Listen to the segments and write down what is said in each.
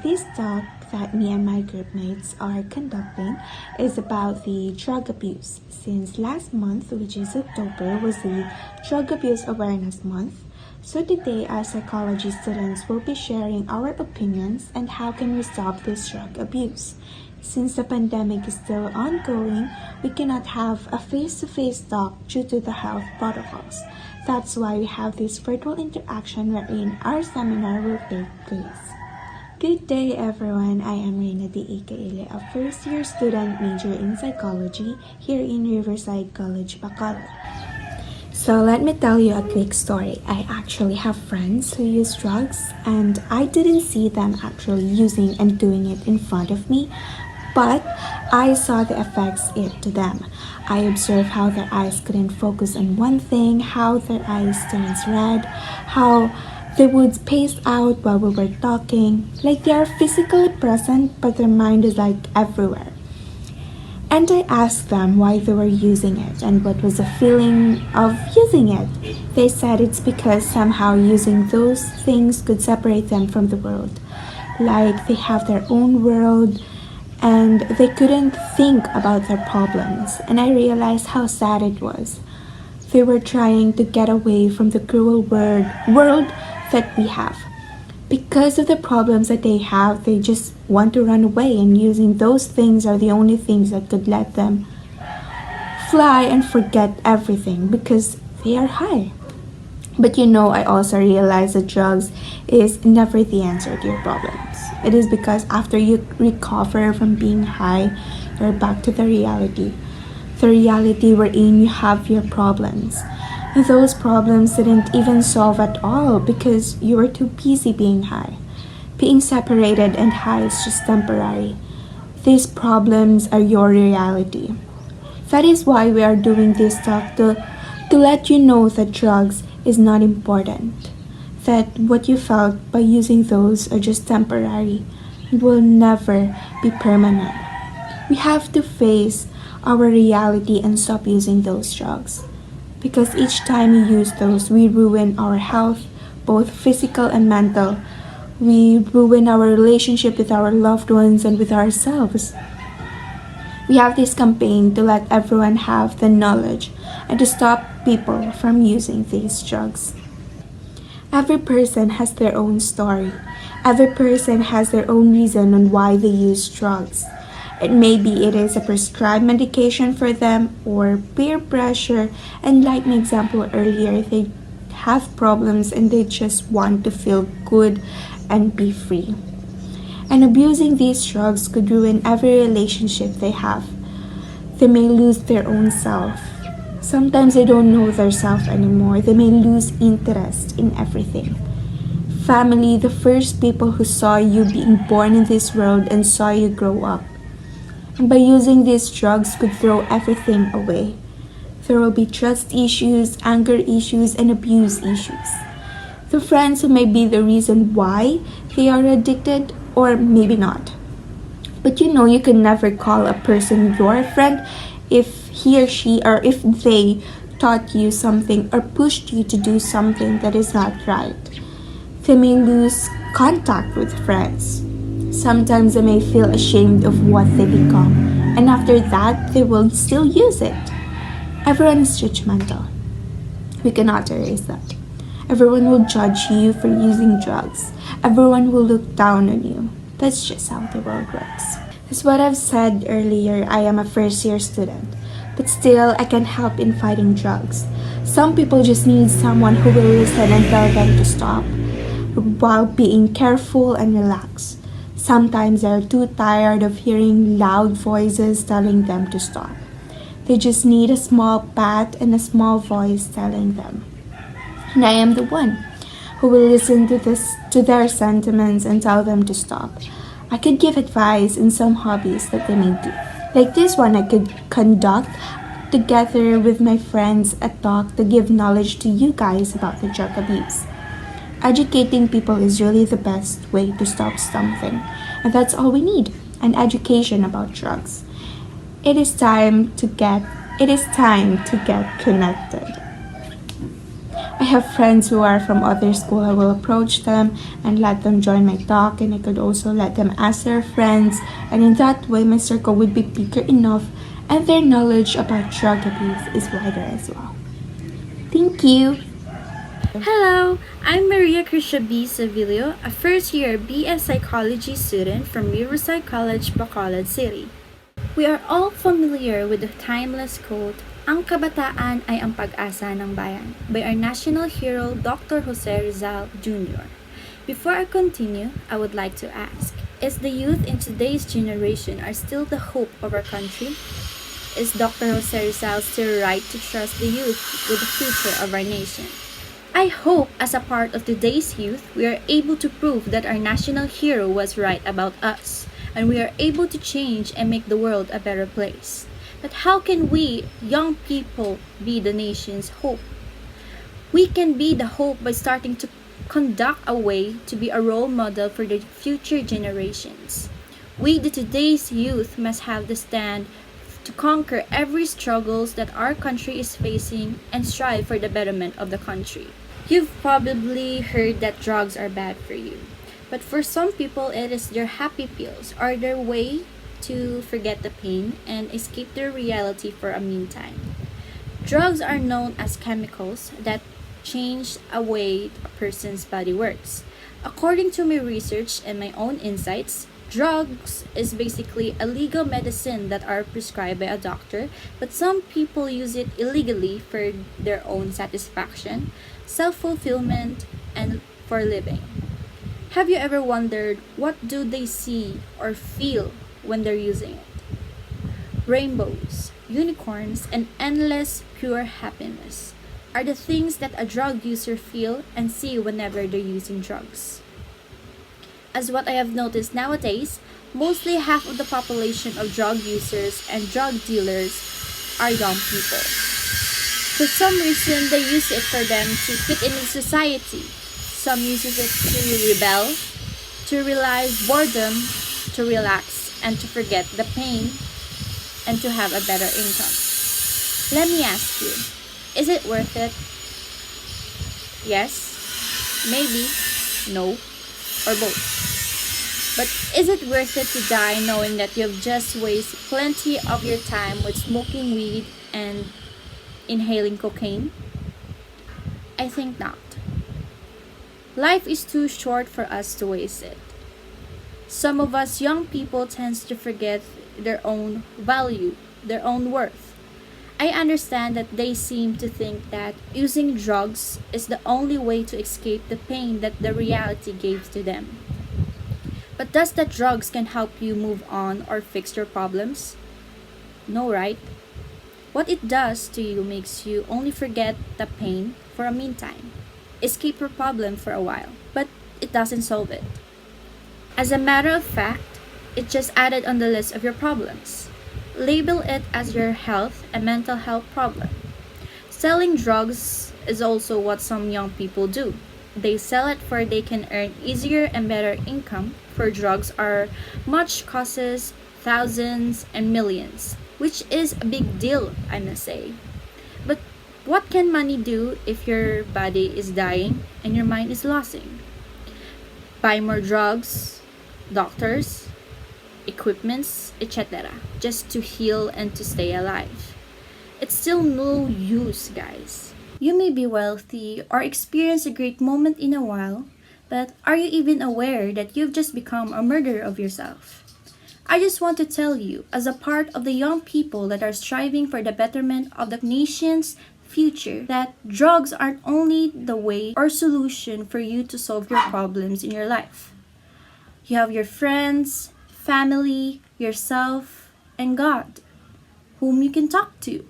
this talk that me and my group mates are conducting is about the drug abuse. Since last month, which is October, was the Drug Abuse Awareness Month. So today, as psychology students, will be sharing our opinions and how can we stop this drug abuse. Since the pandemic is still ongoing, we cannot have a face-to-face talk due to the health protocols. That's why we have this virtual interaction wherein our seminar will take place. Good day everyone, I am Reina D. Ikaile, a first-year student major in psychology here in Riverside College, Bacolod. So let me tell you a quick story. I actually have friends who use drugs and I didn't see them actually using and doing it in front of me, but I saw the effects it to them. I observed how their eyes couldn't focus on one thing, how their eyes turns red, how they would space out while we were talking, like they are physically present but their mind is like everywhere. And I asked them why they were using it and what was the feeling of using it. They said it's because somehow using those things could separate them from the world. Like they have their own world and they couldn't think about their problems. And I realized how sad it was. They were trying to get away from the cruel world that we have. Because of the problems that they have, they just want to run away, and using those things are the only things that could let them fly and forget everything because they are high. But I also realized that drugs is never the answer to your problems. It is because after you recover from being high, you're back to the reality. The reality wherein you have your problems. And those problems didn't even solve at all because you were too busy being high. Being separated and high is just temporary. These problems are your reality. That is why we are doing this talk to let you know that drugs is not important. That what you felt by using those are just temporary and will never be permanent. We have to face our reality and stop using those drugs. Because each time we use those, we ruin our health, both physical and mental. We ruin our relationship with our loved ones and with ourselves. We have this campaign to let everyone have the knowledge and to stop people from using these drugs. Every person has their own story. Every person has their own reason on why they use drugs. Maybe it is a prescribed medication for them or peer pressure, and like my example earlier, they have problems and they just want to feel good and be free. And abusing these drugs could ruin every relationship they have. They may lose their own self. Sometimes they don't know their self anymore. They may lose interest in everything. Family, the first people who saw you being born in this world and saw you grow up. And by using these drugs could throw everything away. There will be trust issues, anger issues, and abuse issues. The friends who may be the reason why they are addicted, or maybe not. But you can never call a person your friend if he or she or if they taught you something or pushed you to do something that is not right. They may lose contact with friends. Sometimes they may feel ashamed of what they become, and after that, they will still use it. Everyone is judgmental. We cannot erase that. Everyone will judge you for using drugs. Everyone will look down on you. That's just how the world works. As what I've said earlier, I am a first-year student, but still I can help in fighting drugs. Some people just need someone who will listen and tell them to stop, while being careful and relaxed. Sometimes they're too tired of hearing loud voices telling them to stop. They just need a small pat and a small voice telling them. And I am the one who will listen to their sentiments and tell them to stop. I could give advice in some hobbies that they may do. Like this one, I could conduct together with my friends a talk to give knowledge to you guys about the drug abuse. Educating people is really the best way to stop something, and that's all we need, an education about drugs. It is time to get connected. I I have friends who are from other school. I will approach them and let them join my talk, and I could also let them ask their friends, and in that way my circle would be bigger enough and their knowledge about drug abuse is wider as well. Thank you. Hello, I'm Maria Crisha B. Sevilio, a first-year BS Psychology student from Riverside College, Bacolod City. We are all familiar with the timeless quote, "Ang kabataan ay ang pag-asa ng bayan," by our national hero Dr. Jose Rizal Jr. Before I continue, I would like to ask, is the youth in today's generation are still the hope of our country? Is Dr. Jose Rizal still right to trust the youth with the future of our nation? I hope as a part of today's youth, we are able to prove that our national hero was right about us, and we are able to change and make the world a better place. But how can we, young people, be the nation's hope? We can be the hope by starting to conduct a way to be a role model for the future generations. We, the today's youth, must have the stand to conquer every struggles that our country is facing and strive for the betterment of the country. You've probably heard that drugs are bad for you. But for some people, it is their happy pills or their way to forget the pain and escape their reality for a meantime. Drugs are known as chemicals that change a way a person's body works. According to my research and my own insights, drugs is basically a legal medicine that are prescribed by a doctor, but some people use it illegally for their own satisfaction, self-fulfillment, and for living. Have you ever wondered what do they see or feel when they're using it? Rainbows, unicorns, and endless pure happiness are the things that a drug user feel and see whenever they're using drugs. As what I have noticed nowadays, mostly half of the population of drug users and drug dealers are young people. For some reason, they use it for them to fit in with society. Some uses it to rebel, to realize boredom, to relax, and to forget the pain, and to have a better income. Let me ask you, is it worth it? Yes, maybe, no, or both. But is it worth it to die knowing that you've just wasted plenty of your time with smoking weed and inhaling cocaine? I think not. Life is too short for us to waste it. Some of us young people tend to forget their own value, their own worth. I understand that they seem to think that using drugs is the only way to escape the pain that the reality gave to them. But does that drugs can help you move on or fix your problems? No, right? What it does to you makes you only forget the pain for a meantime, escape your problem for a while, but it doesn't solve it. As a matter of fact, it just added on the list of your problems. Label it as your health and mental health problem. Selling drugs is also what some young people do. They sell it for they can earn easier and better income, for drugs are much causes thousands and millions, which is a big deal, I must say. But what can money do if your body is dying and your mind is losing? Buy more drugs, doctors, equipments, etc., just to heal and to stay alive. It's still no use, guys. You may be wealthy or experience a great moment in a while, but are you even aware that you've just become a murderer of yourself? I just want to tell you, as a part of the young people that are striving for the betterment of the nation's future, that drugs aren't only the way or solution for you to solve your problems in your life. You have your friends, family, yourself, and God, whom you can talk to.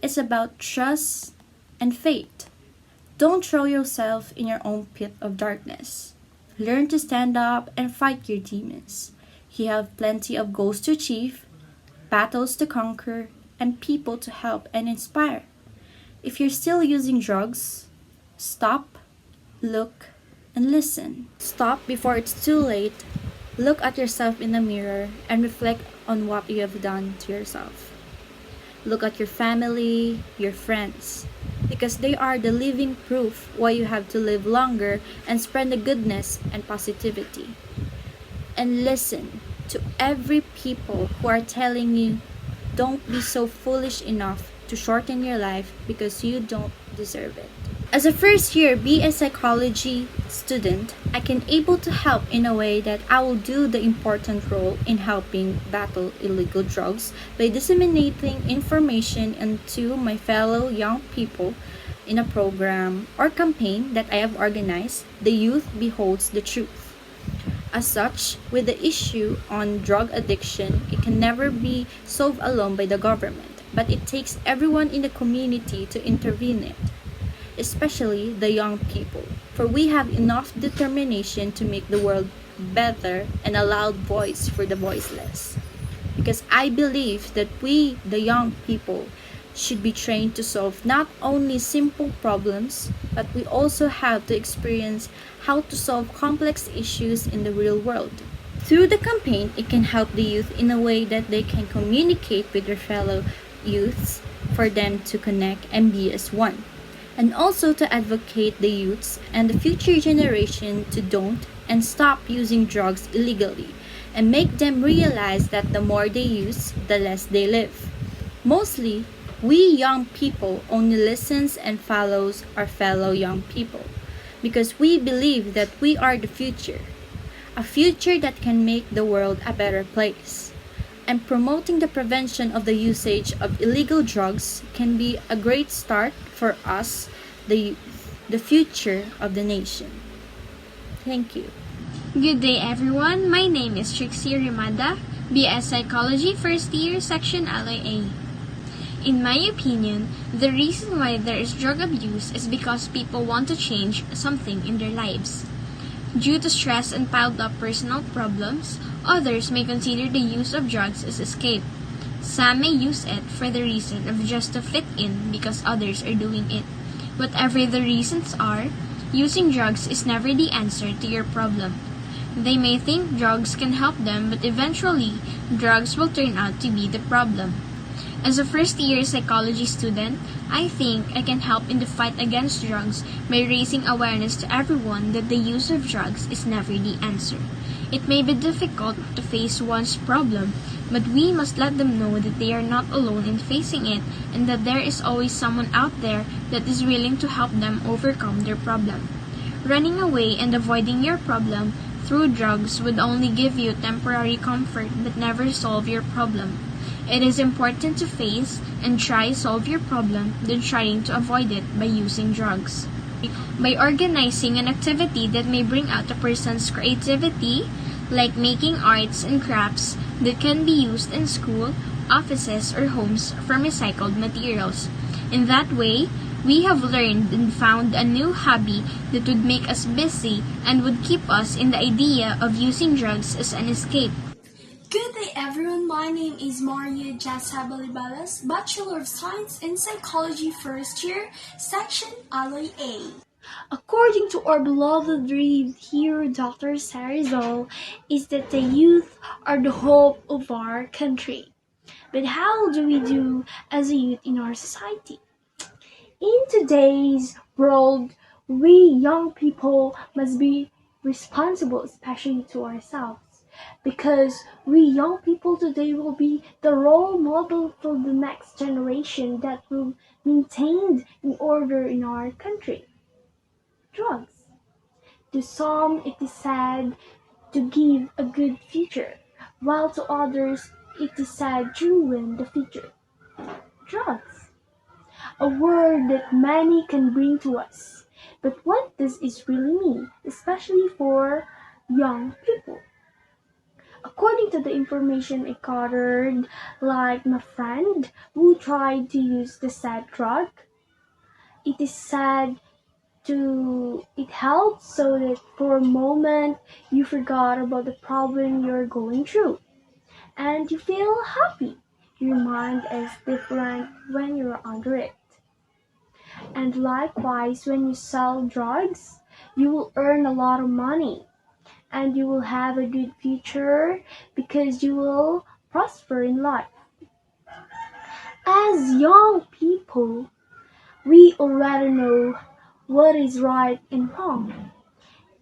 It's about trust and faith. Don't throw yourself in your own pit of darkness. Learn to stand up and fight your demons. You have plenty of goals to achieve, battles to conquer, and people to help and inspire. If you're still using drugs, stop, look, and listen. Stop before it's too late. Look at yourself in the mirror and reflect on what you have done to yourself. Look at your family, your friends. because they are the living proof why you have to live longer and spread the goodness and positivity. And listen to every people who are telling you don't be so foolish enough to shorten your life because you don't deserve it. As a first year BS psychology student, I can able to help in a way that I will do the important role in helping battle illegal drugs by disseminating information into my fellow young people in a program or campaign that I have organized. The youth beholds the truth. As such, with the issue on drug addiction, it can never be solved alone by the government, but it takes everyone in the community to intervene it, especially the young people, for we have enough determination to make the world better and a loud voice for the voiceless. Because I believe that we, the young people, should be trained to solve not only simple problems, but we also have to experience how to solve complex issues in the real world. Through the campaign, it can help the youth in a way that they can communicate with their fellow youths for them to connect and be as one. And also to advocate the youths and the future generation to don't and stop using drugs illegally and make them realize that the more they use, the less they live. Mostly, we young people only listens and follows our fellow young people because we believe that we are the future, a future that can make the world a better place. And promoting the prevention of the usage of illegal drugs can be a great start for us, the future of the nation. Thank you. Good day everyone, my name is Trixie Rimada, BS Psychology First Year Section Alloy A. In my opinion, the reason why there is drug abuse is because people want to change something in their lives. Due to stress and piled up personal problems, others may consider the use of drugs as escape. Some may use it for the reason of just to fit in because others are doing it. Whatever the reasons are, using drugs is never the answer to your problem. They may think drugs can help them, but eventually, drugs will turn out to be the problem. As a first-year psychology student, I think I can help in the fight against drugs by raising awareness to everyone that the use of drugs is never the answer. It may be difficult to face one's problem, but we must let them know that they are not alone in facing it and that there is always someone out there that is willing to help them overcome their problem. Running away and avoiding your problem through drugs would only give you temporary comfort but never solve your problem. It is important to face and try solve your problem than trying to avoid it by using drugs. By organizing an activity that may bring out a person's creativity, like making arts and crafts that can be used in school, offices, or homes from recycled materials. In that way, we have learned and found a new hobby that would make us busy and would keep us in the idea of using drugs as an escape. Good day everyone, my name is Maria Jassa Balibalas, Bachelor of Science in Psychology First Year, Section Alloy A. According to our beloved read hero Dr. Sarizol, is that the youth are the hope of our country. But how do we do as a youth in our society? In today's world, we young people must be responsible, especially to ourselves, because we young people today will be the role model for the next generation that will maintain in order in our country. Drugs. To some, it is said to give a good future, while to others, it is said to ruin the future. Drugs. A word that many can bring to us. But what does it really mean, especially for young people? According to the information I gathered, like my friend who tried to use the said drug, it is said it helps so that for a moment you forgot about the problem you're going through and you feel happy. Your mind is different when you're under it. And likewise, when you sell drugs, you will earn a lot of money and you will have a good future because you will prosper in life. As young people, We already know what is right and wrong,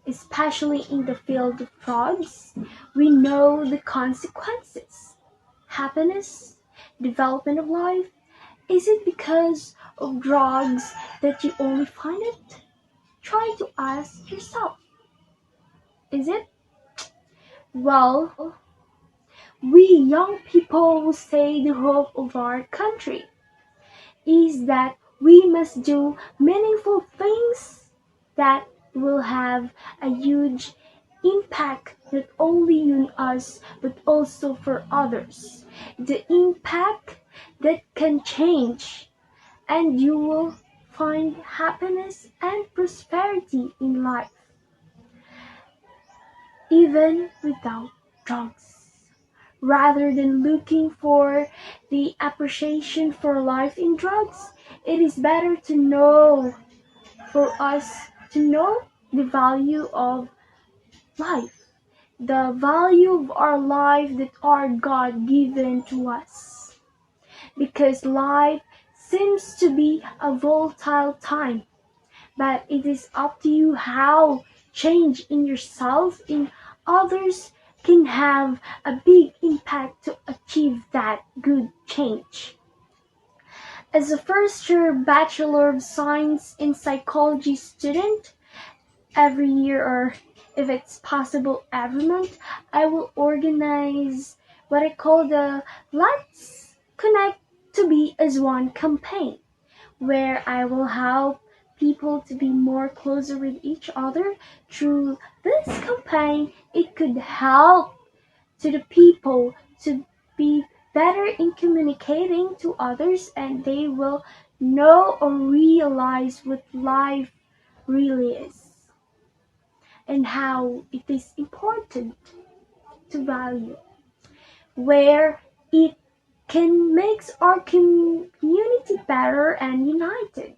especially in the field of drugs. We know the consequences. Happiness, development of life. Is it because of drugs that you only find it? Try to ask yourself. Is it? Well, we young people will say the hope of our country is that we must do meaningful things that will have a huge impact not only on us but also for others. The impact that can change, and you will find happiness and prosperity in life, even without drugs. Rather than looking for the appreciation for life in drugs, it is better to know, for us to know the value of life, the value of our life that are God given to us. Because life seems to be a volatile time, but it is up to you how change in yourself, in others, can have a big impact to achieve that good change. As a first year Bachelor of Science in Psychology student, every year, or if it's possible every month, I will organize what I call the Let's Connect to Be as One campaign, where I will help people to be more closer with each other. Through this campaign, it could help to the people to be better in communicating to others, and they will know or realize what life really is and how it is important to value, where it can make our community better and united.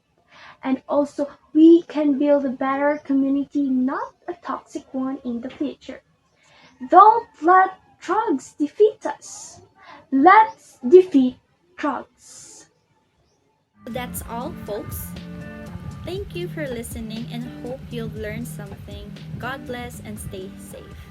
And also, we can build a better community, not a toxic one in the future. Don't let drugs defeat us. Let's defeat drugs. That's all, folks. Thank you for listening and hope you've learned something. God bless and stay safe.